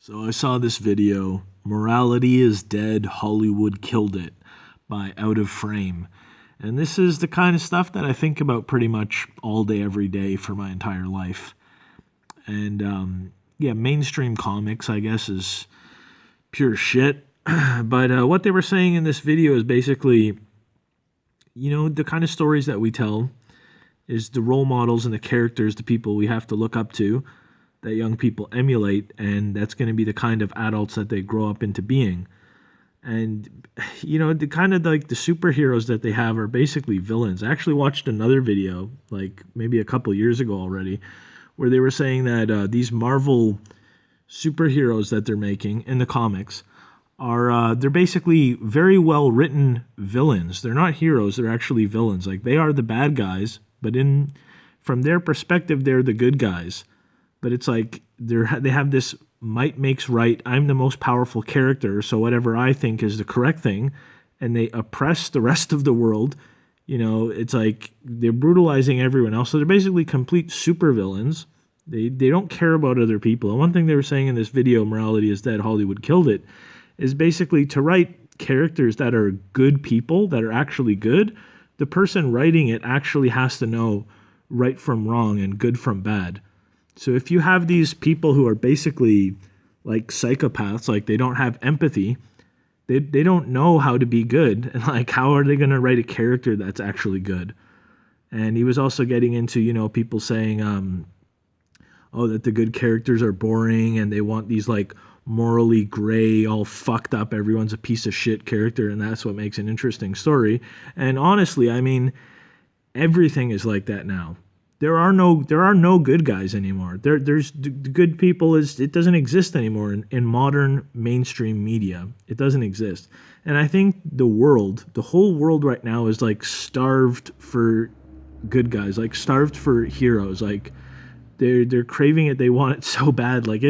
So I saw this video, Morality is Dead, Hollywood Killed It, by Out of Frame. And this is the kind of stuff that I think about pretty much all day, every day for my entire life. And yeah, mainstream comics, I guess, is pure shit. But what they were saying in this video is basically, the kind of stories that we tell is the role models and the characters, the people we have to look up to, that young people emulate, and that's going to be the kind of adults that they grow up into being. And the kind of like the superheroes that they have are basically villains. I actually watched another video like maybe a couple years ago already, where they were saying that these Marvel superheroes that they're making in the comics are they're basically very well written villains. They're not heroes, they're actually villains. Like, they are the bad guys, but from their perspective, they're the good guys. But it's like they have this might makes right. I'm the most powerful character, so whatever I think is the correct thing, and they oppress the rest of the world. It's like they're brutalizing everyone else. So they're basically complete supervillains. They don't care about other people. And one thing they were saying in this video, Morality is Dead, Hollywood Killed It, is basically to write characters that are good people, that are actually good. The person writing it actually has to know right from wrong and good from bad. So if you have these people who are basically like psychopaths, like they don't have empathy, they don't know how to be good, and like how are they going to write a character that's actually good? And he was also getting into, people saying, that the good characters are boring and they want these like morally gray, all fucked up, everyone's a piece of shit character, and that's what makes an interesting story. And honestly, I mean, everything is like that now. There are no good guys anymore. There's the good people. It doesn't exist anymore in modern mainstream media. It doesn't exist. And I think the whole world right now is like starved for good guys, like starved for heroes. Like they're craving it. They want it so bad. Like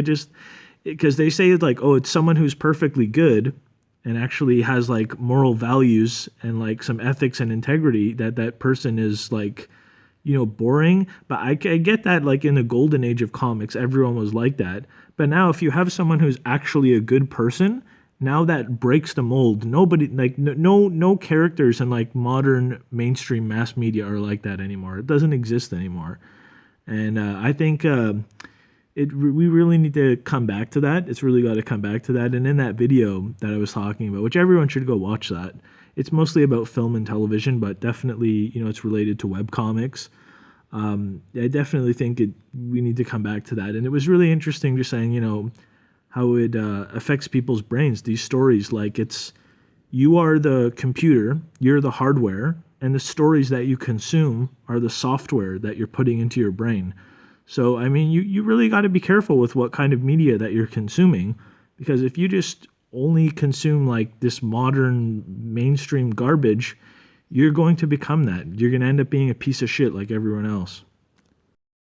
because they say it's like, oh, it's someone who's perfectly good and actually has like moral values and like some ethics and integrity, that person is like, boring. But I get that, like, in the golden age of comics, everyone was like that. But now if you have someone who's actually a good person, now that breaks the mold. Nobody, like, no characters in like modern mainstream mass media are like that anymore. It doesn't exist anymore. And I think we really need to come back to that. It's really got to come back to that. And in that video that I was talking about, which everyone should go watch that, it's mostly about film and television, but definitely, it's related to webcomics. I definitely think we need to come back to that. And it was really interesting just saying, how it affects people's brains. These stories, like, you are the computer, you're the hardware, and the stories that you consume are the software that you're putting into your brain. So, I mean, you really got to be careful with what kind of media that you're consuming, because if you just only consume like this modern mainstream garbage, you're going to become that. You're going to end up being a piece of shit like everyone else.